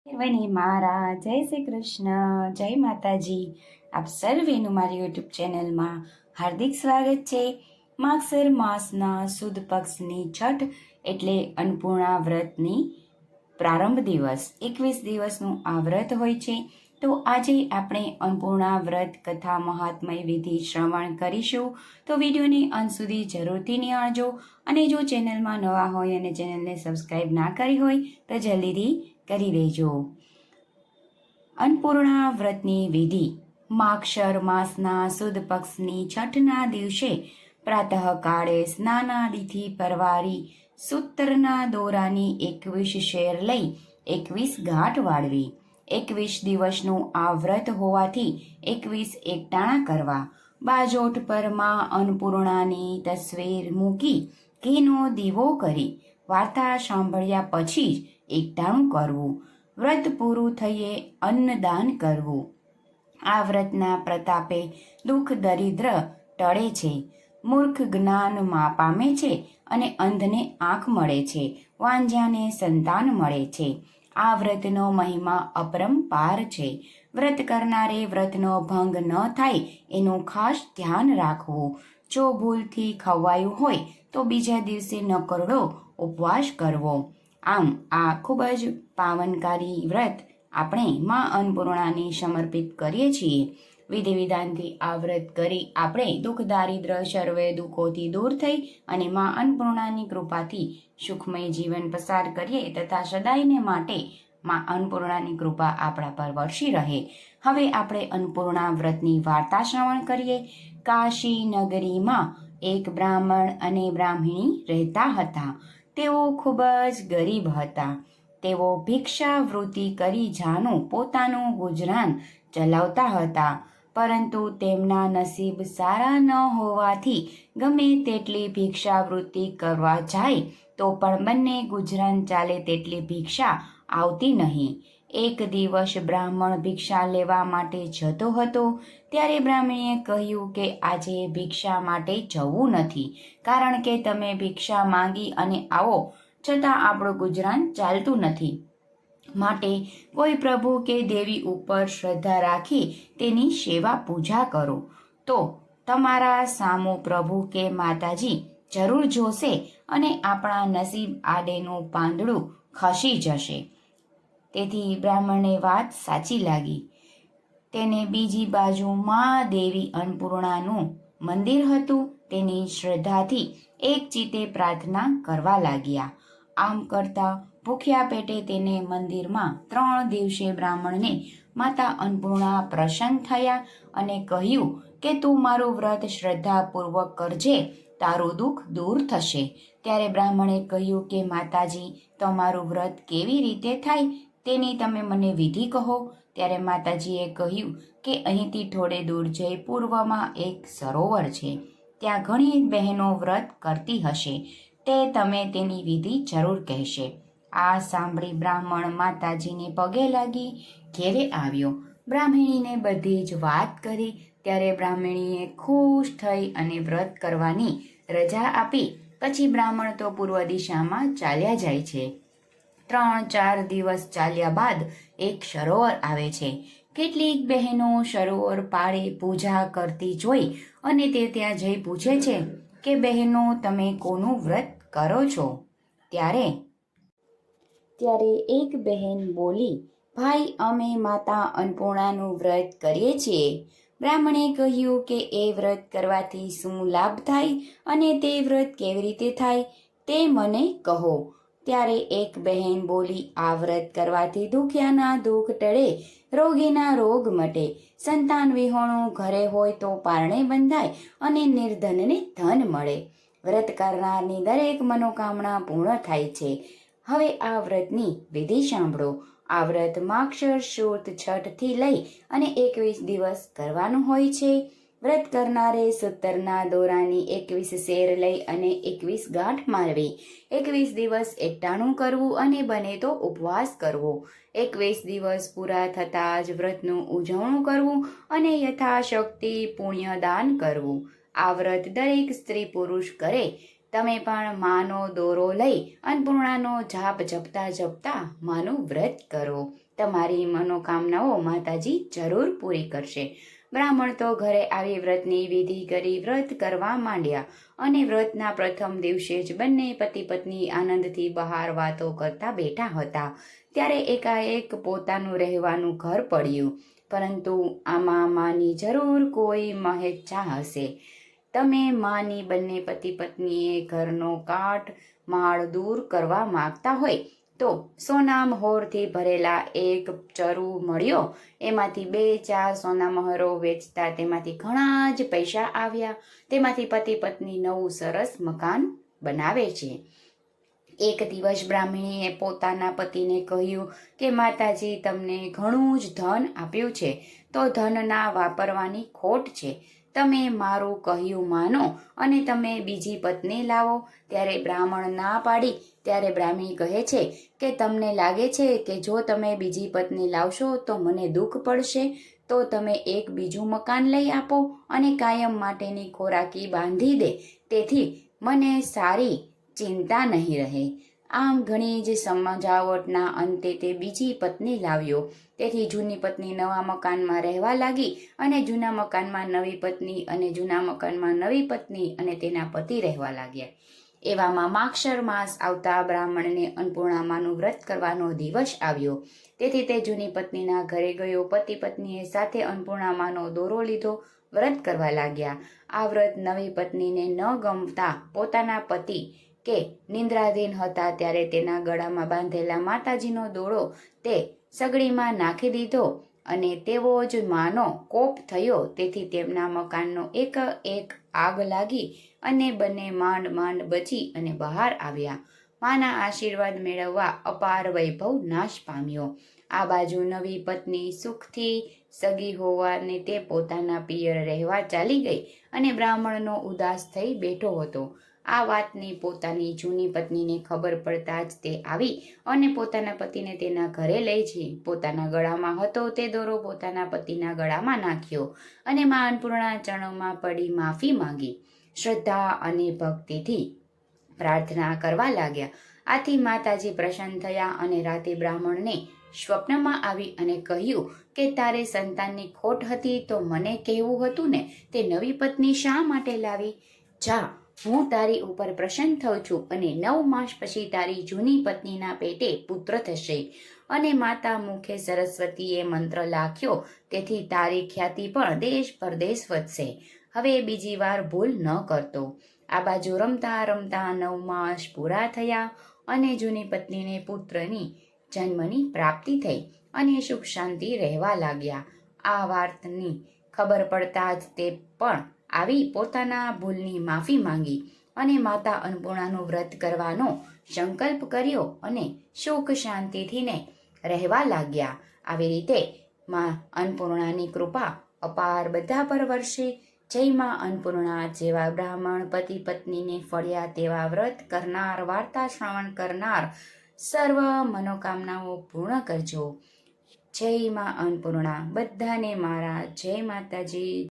વની મારા જય શ્રી કૃષ્ણ, જય માતાજી. આપ સર્વેનું મારી યુટ્યુબ ચેનલમાં હાર્દિક સ્વાગત છે. માગસર માસના સુદ પક્ષની છઠ એટલે અન્નપૂર્ણા વ્રતની પ્રારંભ દિવસ 21 દિવસનું આ વ્રત હોય છે. તો આજે આપણે અન્નપૂર્ણા વ્રત કથા મહાત્મય વિધિ શ્રવણ કરીશું. તો વિડીયોને અંત સુધી જરૂરથી નિહાળજો. અને જો ચેનલમાં નવા હોય અને ચેનલને સબસ્ક્રાઈબ ના કરી હોય તો જલ્દીથી કરી લેજો. અન્નપૂર્ણા વ્રતની વિધિ. માગશર માસના સુદ પક્ષની છઠના દિવસે પ્રાતઃકાળે સ્નાનાદિથી પરવારી સૂતરના દોરાની 21 શેર લઈ 21 ગાંઠ વાળવી. 21 દિવસનું આ વ્રત હોવાથી 21 એકટાણા કરવા. બાજોઠ પર માં અન્નપૂર્ણાની તસવીર મૂકી ઘીનો દીવો કરી વાર્તા સાંભળ્યા પછી જ એકટાણું કરવું. વ્રત પૂરું થઈએ અન્નદાન કરવું. આ વ્રતના પ્રતાપે દુઃખ દરિદ્ર ટળે છે, મૂર્ખ જ્ઞાનમાં પામે છે અને અંધને આંખ મળે છે, વાંઝાને સંતાન મળે છે. આ વ્રતનો મહિમા અપરંપાર છે. વ્રત કરનારે વ્રતનો ભંગ ન થાય એનું ખાસ ધ્યાન રાખવું. જો ભૂલથી ખવાયું હોય તો બીજા દિવસે નકરડો ઉપવાસ કરવો. આમ આ ખૂબ જ પાવનકારી વ્રત આપણે માં અન્નપૂર્ણાને સમર્પિત કરીએ છીએ. વિધિ વિધાનથી આ વ્રત કરી આપણે દુઃખ દારિદ્ર સર્વે દુઃખોથી દૂર થઈ અને માં અન્નપૂર્ણાની કૃપાથી સુખમય જીવન પસાર કરીએ તથા સદાયને માટે માં અન્નપૂર્ણાની કૃપા આપણા પર વરસી રહે. હવે આપણે અન્નપૂર્ણા વ્રતની વાર્તા શ્રવણ કરીએ. કાશી નગરીમાં એક બ્રાહ્મણ અને બ્રાહ્મણી રહેતા હતા. તેઓ ખૂબ જ ગરીબ હતા. તેઓ ભિક્ષાવૃત્તિ કરી જાનું પોતાનું ગુજરાન ચલાવતા હતા. પરંતુ તેમના નસીબ સારા ન હોવાથી ગમે તેટલી ભિક્ષાવૃત્તિ કરવા જાય તો પણ બંને ગુજરાન ચાલે તેટલી ભિક્ષા આવતી નહીં. એક દિવસ બ્રાહ્મણ ભિક્ષા લેવા માટે જતો હતો. ત્યારે બ્રાહ્મણીએ કહ્યું કે આજે ભિક્ષા માટે જવું નથી, કારણ કે તમે ભિક્ષા માંગી અને આવો છતાં આપણું ગુજરાન ચાલતું નથી. માટે કોઈ પ્રભુ કે દેવી ઉપર શ્રદ્ધા રાખી તેની સેવા પૂજા કરો, તો તમારા સામો પ્રભુ કે માતાજી જરૂર જોશે અને આપણા નસીબ આડેનું પાંદડું ખસી જશે. તેથી બ્રાહ્મણને વાત સાચી લાગી. તેને બીજી બાજુ મા દેવી અન્નપૂર્ણાનું મંદિર હતું. તેની શ્રદ્ધાથી એક ચિત્તે પ્રાર્થના કરવા લાગ્યા. આમ કરતા ભૂખ્યા પેટે તેને મંદિરમાં 3 દિવસે બ્રાહ્મણને માતા અન્નપૂર્ણા પ્રસન્ન થયા અને કહ્યું કે તું મારું વ્રત શ્રદ્ધાપૂર્વક કરજે, તારું દુઃખ દૂર થશે. ત્યારે બ્રાહ્મણે કહ્યું કે માતાજી, તમારું વ્રત કેવી રીતે થાય તેની તમે મને વિધિ કહો. ત્યારે માતાજીએ કહ્યું કે અહીંથી થોડે દૂર જઈ પૂર્વમાં એક સરોવર છે. ત્યાં ઘણી બહેનો વ્રત કરતી હશે. તે તમે તેની વિધિ જરૂર કહેશે. આ સાંભળી બ્રાહ્મણ માતાજીને પગે લાગી ઘેરે આવ્યો. બ્રાહ્મણીને બધી જ વાત કરી. ત્યારે બ્રાહ્મણીએ ખુશ થઈ અને વ્રત કરવાની રજા આપી. પછી બ્રાહ્મણ તો પૂર્વ દિશામાં ચાલ્યા જાય છે. 3-4 દિવસ ચાલ્યા બાદ એક સરોવર આવે છે. કેટલીક બહેનો સરોવર પાળે પૂજા કરતી જોઈ અને તે ત્યાં જઈ પૂછે છે કે બહેનો, તમે કોનું વ્રત કરો છો? ત્યારે એક બહેન બોલી, ભાઈ, અમે માતા અન્નપૂર્ણાનું વ્રત કરીએ છીએ. બ્રાહ્મણે કહ્યું કે એ વ્રત કરવાથી શું લાભ થાય અને તે વ્રત કેવી રીતે થાય તે મને કહો. ત્યારે એક બહેન બોલી, આ વ્રત કરવાથી દુખિયાના દુઃખ ટળે, રોગીના રોગ મટે, સંતાન વિહોણું ઘરે હોય તો પારણે બંધાય અને નિર્ધનને ધન મળે. વ્રત કરનારની દરેક મનોકામના પૂર્ણ થાય છે. હવે આ વ્રતની વિધિ સાંભળો. આ વ્રત માગશર સુદ છઠથી લઈ અને 21 દિવસ કરવાનું હોય છે. વ્રત કરનારે સૂતરના દોરાની 21 શેર લઈ અને 21 ગાંઠ મારવી. 21 દિવસ એકટાણું કરવું અને બને તો ઉપવાસ કરવો. 21 દિવસ પૂરા થતાં જ વ્રતનું ઉજવણું કરવું અને યથાશક્તિ પુણ્યદાન કરવું. આ વ્રત દરેક સ્ત્રી પુરુષ કરે. તમે પણ માનો દોરો લઈ અન્નપૂર્ણાનો જાપ જપતા જપતા માનું વ્રત કરો. તમારી મનોકામનાઓ માતાજી જરૂર પૂરી કરશે. બ્રાહ્મણ તો ઘરે આવી વ્રતની વિધિ કરી વ્રત કરવા માંડ્યા અને વ્રતના પ્રથમ દિવસે જ બંને પતિ પત્ની આનંદથી બહાર વાતો કરતા બેઠા હતા. ત્યારે એકાએક પોતાનું રહેવાનું ઘર પડ્યું. પરંતુ આમાં માની જરૂર કોઈ મહેચ્છા હશે. તમે માની બંને પતિ પત્નીએ ઘરનો કાટ માળ દૂર કરવા માંગતા હોય તો સોના મહોરથી ભરેલા એક ચરુ મળ્યો. એમાંથી 2-4 સોના મહોરો વેચતા તેમાંથી ઘણા જ પૈસા આવ્યા. તેમાંથી પતિ પત્ની નવું સરસ મકાન બનાવે છે. એક દિવસ બ્રાહ્મણીએ પોતાના પતિને કહ્યું કે માતાજી તમને ઘણું જ ધન આપ્યું છે, તો ધનના વાપરવાની ખોટ છે. તમે મારું કહ્યું માનો અને તમે બીજી પત્ની લાવો. ત્યારે બ્રાહ્મણ ના પાડી. ત્યારે બ્રાહ્મણી કહે છે કે તમને લાગે છે કે જો તમે બીજી પત્ની લાવશો તો મને દુઃખ પડશે, તો તમે એક બીજું મકાન લઈ આપો અને કાયમ માટેની ખોરાકી બાંધી દે, તેથી મને સારી ચિંતા નહીં રહે. આમ ઘણી જ સમજાવટના અંતે તે બીજી પત્ની લાવ્યો. તેથી જૂની પત્ની નવા મકાનમાં રહેવા લાગી અને જૂના મકાનમાં નવી પત્ની અને જૂના મકાનમાં નવી પત્ની અને તેના પતિ રહેવા લાગ્યા. એવામાં માગશર માસ આવતા બ્રાહ્મણને અન્નપૂર્ણામાનું વ્રત કરવાનો દિવસ આવ્યો. તેથી તે જૂની પત્નીના ઘરે ગયો. પતિ પત્નીએ સાથે અન્નપૂર્ણામાનો દોરો લીધો, વ્રત કરવા લાગ્યા. આ વ્રત નવી પત્નીને ન ગમતા પોતાના પતિ કે નિંદ્રાધીન હતા ત્યારે તેના ગળામાં બાંધેલા માતાજીનો દોરો તે સગડીમાં નાખી દીધો અને તેવો જ માનો કોપ થયો. તેથી તેમના મકાનનો એક આગ લાગી અને બંને માંડ માંડ બચી અને બહાર આવ્યા. માના આશીર્વાદ મેળવવા અપાર વૈભવ નાશ પામ્યો. આ બાજુ નવી પત્ની સુખથી સગી હોવાને તે પોતાના પિયર રહેવા ચાલી ગઈ અને બ્રાહ્મણનો ઉદાસ થઈ બેઠો હતો. આ વાતની પોતાની જૂની પત્નીને ખબર પડતા જ તે આવી અને પોતાના પતિને તેના ઘરે લઈ જઈ પોતાના ગળામાં હતો તે દોરો પોતાના પતિના ગળામાં નાખ્યો અને મા અન્નપૂર્ણા ચરણોમાં પડી માફી માંગી. શ્રદ્ધા અને ભક્તિથી પ્રાર્થના કરવા લાગ્યા. આથી માતાજી પ્રસન્ન થયા અને રાતે બ્રાહ્મણને સ્વપ્નમાં આવી અને કહ્યું કે તારે સંતાનની ખોટ હતી તો મને કહેવું હતું ને, તે નવી પત્ની શા માટે લાવી? જા, હું તારી ઉપર પ્રસન્ન થઉં છું અને 9 માસ પછી તારી જૂની પત્નીના પેટે પુત્ર થશે. અને માતા મુખે સરસ્વતીએ મંત્ર લાખ્યો, તેથી તારી ખ્યાતિ પણ દેશ પરદેશ વધશે. હવે બીજી વાર ભૂલ ન કરતો. આ બાજુ રમતા રમતા 9 માસ પૂરા થયા અને જૂની પત્નીને પુત્રની જન્મની પ્રાપ્તિ થઈ અને સુખ શાંતિ રહેવા લાગ્યા. આ વાતની ખબર પડતા જ તે પણ આવી પોતાના ભૂલની માફી માંગી અને માતા અન્નપૂર્ણાનું વ્રત કરવાનો સંકલ્પ કર્યો અને સુખ શાંતિથી રહેવા લાગ્યા. આવી રીતે માં અન્નપૂર્ણાની કૃપા અપાર બધા પર વર્ષે. જય માં અન્નપૂર્ણા. જેવા બ્રાહ્મણ પતિ પત્નીને ફળ્યા તેવા વ્રત કરનાર, વાર્તા શ્રવણ કરનાર સર્વ મનોકામનાઓ પૂર્ણ કરજો. જય માં અન્નપૂર્ણા. બધાને મારા જય માતાજી.